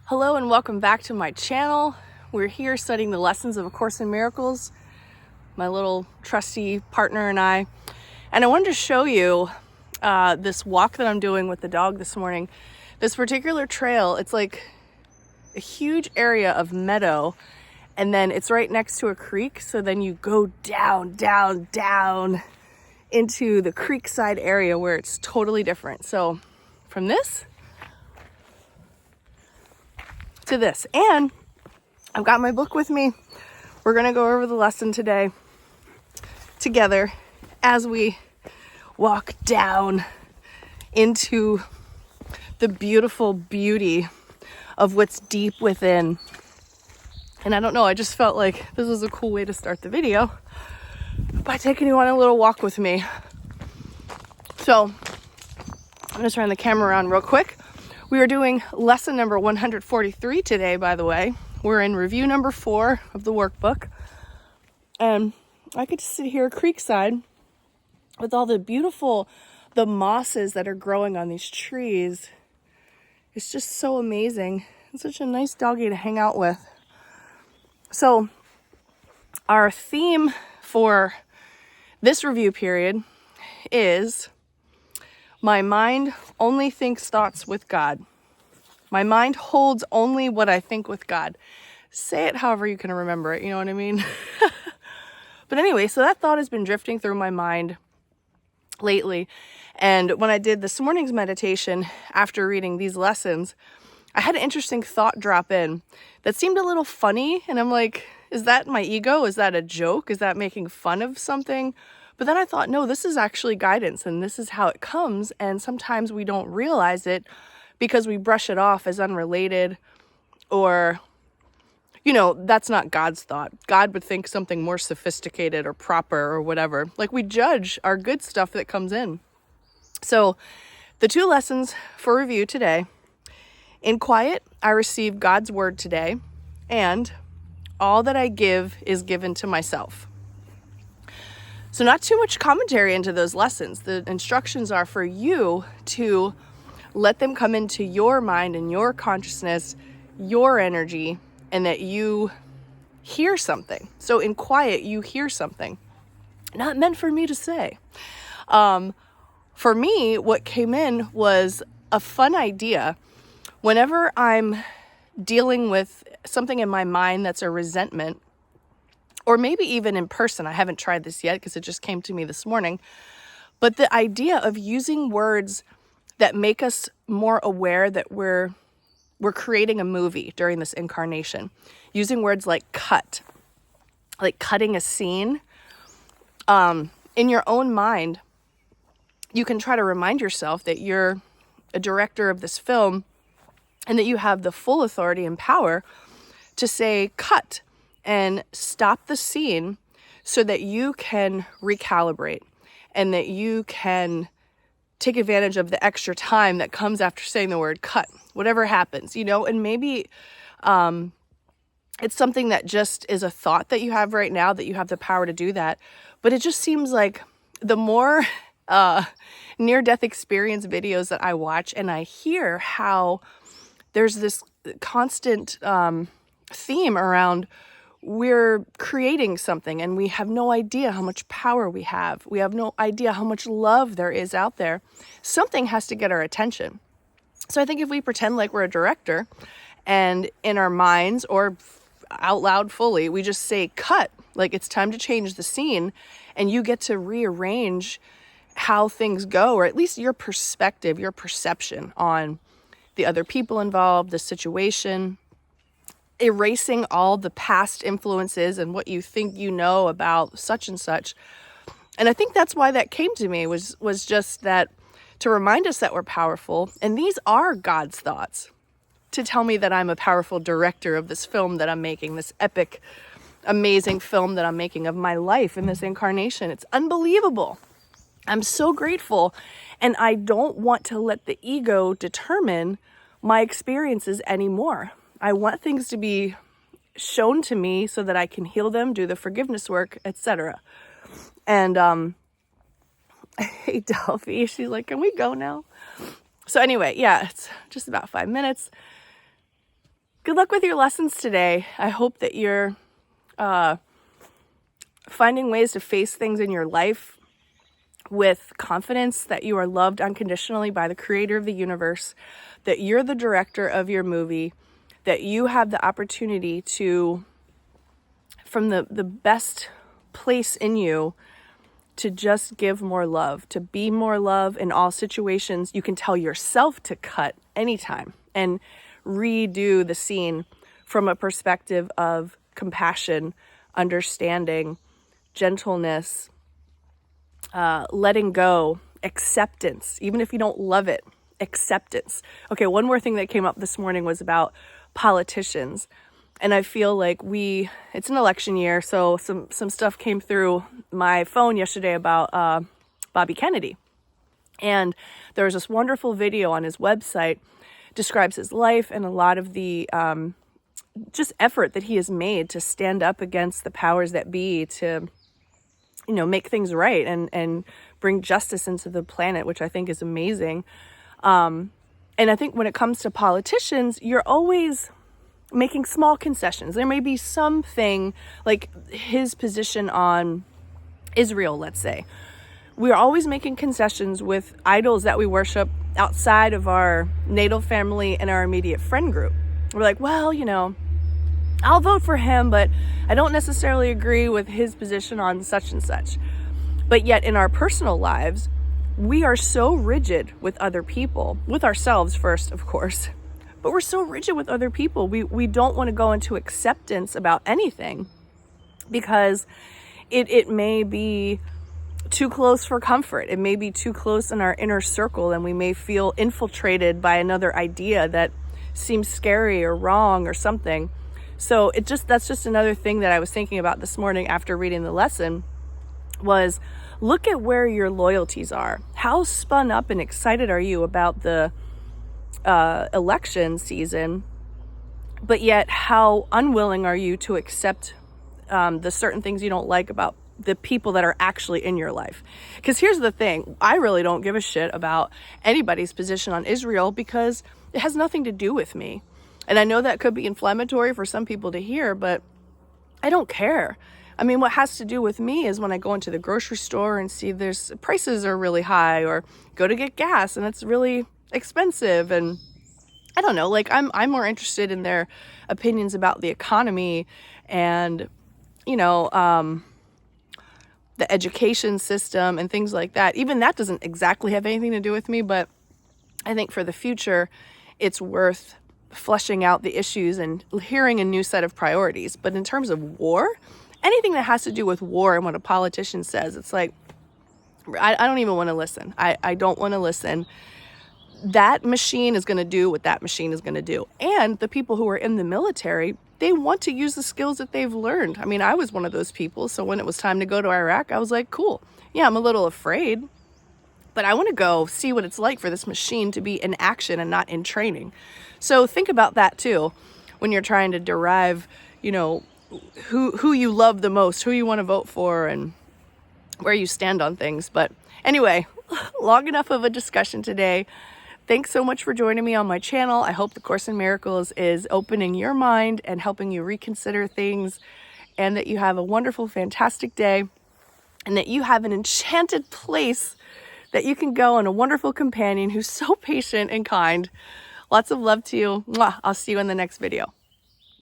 Hello and welcome back to my channel. We're here studying the lessons of A Course in Miracles, my little trusty partner and I. And I wanted to show you this walk that I'm doing with the dog this morning. This particular trail, it's like a huge area of meadow, and then it's right next to a creek. So then you go down into the creekside area where it's totally different. So from this to this, and I've got my book with me. We're gonna go over the lesson today together as we walk down into the beautiful beauty of what's deep within. And I don't know, I just felt like this was a cool way to start the video by taking you on a little walk with me. So I'm gonna turn the camera around real quick. We are doing lesson number 143 today, by the way. We're in review number 4 of the workbook. And I get to sit here creekside with all the mosses that are growing on these trees. It's just so amazing. It's such a nice doggy to hang out with. So our theme for this review period is my mind only thinks thoughts with God. My mind holds only what I think with God. Say it however you can remember it, you know what I mean? But anyway, so that thought has been drifting through my mind lately. And when I did this morning's meditation after reading these lessons, I had an interesting thought drop in that seemed a little funny. And I'm like, is that my ego? Is that a joke? Is that making fun of something? But then I thought, no, this is actually guidance and this is how it comes. And sometimes we don't realize it because we brush it off as unrelated, or, you know, that's not God's thought. God would think something more sophisticated or proper or whatever. Like, we judge our good stuff that comes in. So the 2 lessons for review today: in quiet, I receive God's word today, and all that I give is given to myself. So not too much commentary into those lessons. The instructions are for you to let them come into your mind and your consciousness, your energy, and that you hear something. So in quiet, you hear something. Not meant for me to say. For me, what came in was a fun idea. Whenever I'm dealing with something in my mind that's a resentment, or maybe even in person, I haven't tried this yet because it just came to me this morning, but the idea of using words that make us more aware that we're creating a movie during this incarnation, using words like cut, like cutting a scene, in your own mind, you can try to remind yourself that you're a director of this film and that you have the full authority and power to say cut and stop the scene so that you can recalibrate and that you can take advantage of the extra time that comes after saying the word cut, whatever happens, you know. And maybe it's something that just is a thought that you have right now, that you have the power to do that. But it just seems like the more near-death experience videos that I watch, and I hear how there's this constant theme around we're creating something and we have no idea how much power we have. We have no idea how much love there is out there. Something has to get our attention. So I think if we pretend like we're a director and in our minds or out loud fully, we just say cut, like it's time to change the scene, and you get to rearrange how things go, or at least your perspective, your perception on the other people involved, the situation, erasing all the past influences and what you think you know about such and such. And I think that's why that came to me, was just that, to remind us that we're powerful. And these are God's thoughts to tell me that I'm a powerful director of this film that I'm making, this epic, amazing film that I'm making of my life in this incarnation. It's unbelievable. I'm so grateful. And I don't want to let the ego determine my experiences anymore. I want things to be shown to me so that I can heal them, do the forgiveness work, etc. And hey, Delphi, she's like, can we go now? So anyway, yeah, it's just about 5 minutes. good luck with your lessons today. I hope that you're finding ways to face things in your life with confidence that you are loved unconditionally by the creator of the universe, that you're the director of your movie, that you have the opportunity to, from the best place in you, to just give more love, to be more love in all situations. You can tell yourself to cut anytime and redo the scene from a perspective of compassion, understanding, gentleness, letting go, acceptance, even if you don't love it, acceptance. Okay, one more thing that came up this morning was about politicians. And I feel like it's an election year, so some stuff came through my phone yesterday about Bobby Kennedy. And there was this wonderful video on his website, describes his life and a lot of the just effort that he has made to stand up against the powers that be, to make things right and bring justice into the planet, which I think is amazing. And I think when it comes to politicians, you're always making small concessions. There may be something like his position on Israel, let's say. We're always making concessions with idols that we worship outside of our natal family and our immediate friend group. We're like, well, I'll vote for him, but I don't necessarily agree with his position on such and such. But yet in our personal lives, we are so rigid with other people, with ourselves first, of course, but we're so rigid with other people. We don't want to go into acceptance about anything because it may be too close for comfort. It may be too close in our inner circle, and we may feel infiltrated by another idea that seems scary or wrong or something. So that's just another thing that I was thinking about this morning after reading the lesson was look at where your loyalties are. How spun up and excited are you about the election season, but yet how unwilling are you to accept the certain things you don't like about the people that are actually in your life? Because here's the thing, I really don't give a shit about anybody's position on Israel because it has nothing to do with me. And I know that could be inflammatory for some people to hear, but I don't care. I mean, what has to do with me is when I go into the grocery store and see there's prices are really high, or go to get gas and it's really expensive. And I don't know, like I'm more interested in their opinions about the economy and, the education system and things like that. Even that doesn't exactly have anything to do with me, but I think for the future, it's worth fleshing out the issues and hearing a new set of priorities. But in terms of war, anything that has to do with war and what a politician says, it's like, I don't even want to listen. I don't want to listen. That machine is going to do what that machine is going to do. And the people who are in the military, they want to use the skills that they've learned. I mean, I was one of those people. So when it was time to go to Iraq, I was like, cool. Yeah, I'm a little afraid, but I want to go see what it's like for this machine to be in action and not in training. So think about that too, when you're trying to derive, who you love the most, who you want to vote for, and where you stand on things. But anyway, long enough of a discussion today. Thanks so much for joining me on my channel. I hope the Course in Miracles is opening your mind and helping you reconsider things, and that you have a wonderful, fantastic day, and that you have an enchanted place that you can go, and a wonderful companion who's so patient and kind. Lots of love to you. Mwah. I'll see you in the next video.